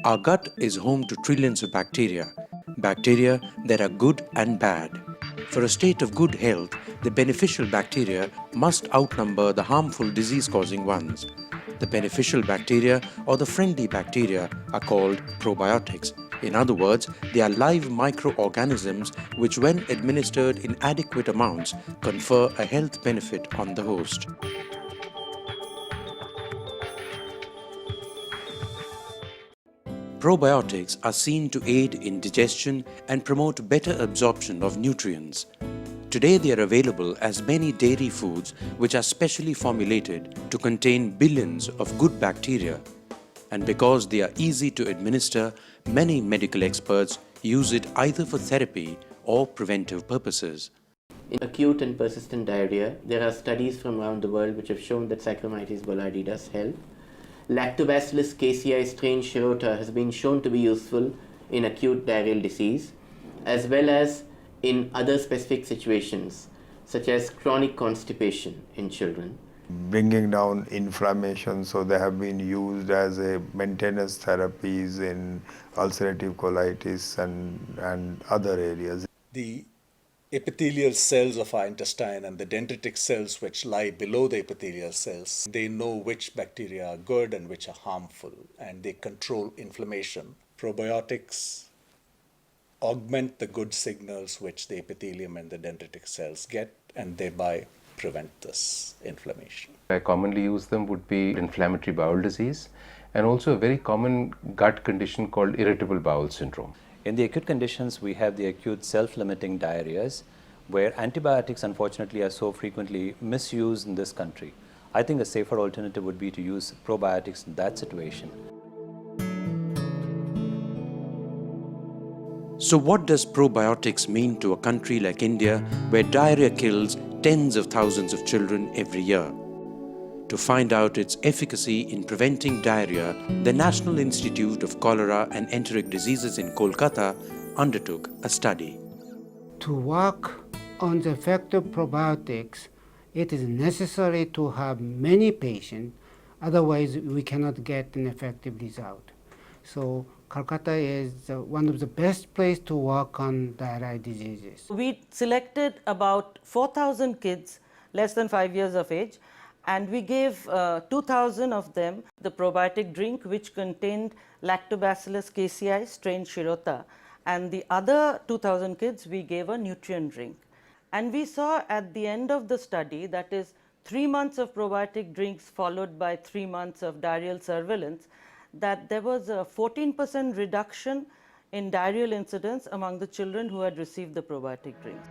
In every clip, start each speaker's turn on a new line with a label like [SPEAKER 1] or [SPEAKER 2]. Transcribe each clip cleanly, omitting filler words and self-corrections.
[SPEAKER 1] Our gut is home to trillions of bacteria that are good and bad. For a state of good health, the beneficial bacteria must outnumber the harmful disease-causing ones. The beneficial bacteria or the friendly bacteria are called probiotics. In other words, they are live microorganisms which, when administered in adequate amounts, confer a health benefit on the host. Probiotics are seen to aid in digestion and promote better absorption of nutrients. Today they are available as many dairy foods which are specially formulated to contain billions of good bacteria. And because they are easy to administer, many medical experts use it either for therapy or preventive purposes.
[SPEAKER 2] In acute and persistent diarrhea, there are studies from around the world which have shown that Saccharomyces boulardii does help. Lactobacillus casei strain Shirota has been shown to be useful in acute diarrheal disease, as well as in other specific situations, such as chronic constipation in children.
[SPEAKER 3] Bringing down inflammation, so they have been used as a maintenance therapies in ulcerative colitis and other areas.
[SPEAKER 4] The epithelial cells of our intestine and the dendritic cells which lie below the epithelial cells, they know which bacteria are good and which are harmful, and they control inflammation. Probiotics augment the good signals which the epithelium and the dendritic cells get, and thereby prevent this inflammation.
[SPEAKER 5] I commonly use them would be inflammatory bowel disease and also a very common gut condition called irritable bowel syndrome.
[SPEAKER 6] In the acute conditions, we have the acute self-limiting diarrheas, where antibiotics unfortunately are so frequently misused in this country. I think a safer alternative would be to use probiotics in that situation.
[SPEAKER 1] So what does probiotics mean to a country like India, where diarrhea kills tens of thousands of children every year? To find out its efficacy in preventing diarrhea, the National Institute of Cholera and Enteric Diseases in Kolkata undertook a study.
[SPEAKER 7] To work on the effect of probiotics, it is necessary to have many patients, otherwise we cannot get an effective result. So Kolkata is one of the best places to work on diarrhea diseases.
[SPEAKER 8] We selected about 4,000 kids less than 5 years of age, and we gave 2,000 of them the probiotic drink, which contained Lactobacillus casei strain Shirota, and the other 2,000 kids we gave a nutrient drink. And we saw at the end of the study, that is 3 months of probiotic drinks followed by 3 months of diarrheal surveillance, that there was a 14% reduction in diarrheal incidence among the children who had received the probiotic drinks.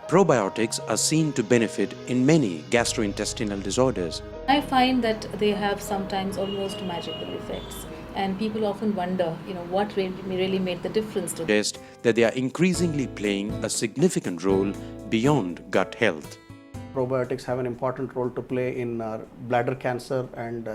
[SPEAKER 1] Probiotics are seen to benefit in many gastrointestinal disorders.
[SPEAKER 9] I find that they have sometimes almost magical effects, and people often wonder, what really made the difference to them.
[SPEAKER 1] Suggest that they are increasingly playing a significant role beyond gut health.
[SPEAKER 10] Probiotics have an important role to play in bladder cancer, and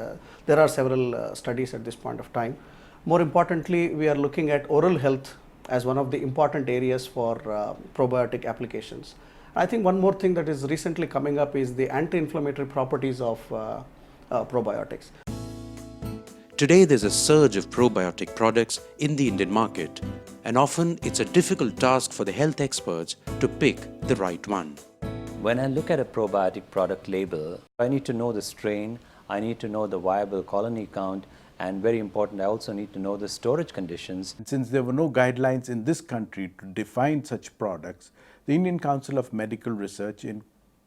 [SPEAKER 10] there are several studies at this point of time. More importantly, we are looking at oral health as one of the important areas for probiotic applications. I think one more thing that is recently coming up is the anti-inflammatory properties of probiotics.
[SPEAKER 1] Today there's a surge of probiotic products in the Indian market, and often it's a difficult task for the health experts to pick the right one.
[SPEAKER 6] When I look at a probiotic product label, I need to know the strain, I need to know the viable colony count, and very important, I also need to know the storage conditions.
[SPEAKER 11] Since there were no guidelines in this country to define such products, the Indian Council of Medical Research, in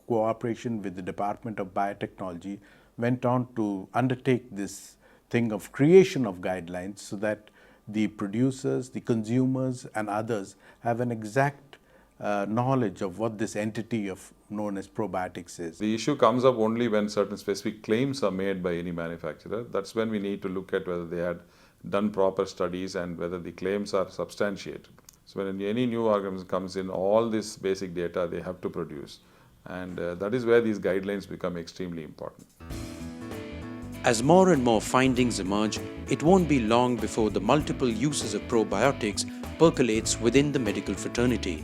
[SPEAKER 11] cooperation with the Department of Biotechnology, went on to undertake this thing of creation of guidelines so that the producers, the consumers and others have an exact knowledge of what this entity known as probiotics is.
[SPEAKER 12] The issue comes up only when certain specific claims are made by any manufacturer. That's when we need to look at whether they had done proper studies and whether the claims are substantiated. So when any new organism comes in, all this basic data they have to produce, and that is where these guidelines become extremely important.
[SPEAKER 1] As more and more findings emerge, it won't be long before the multiple uses of probiotics percolates within the medical fraternity.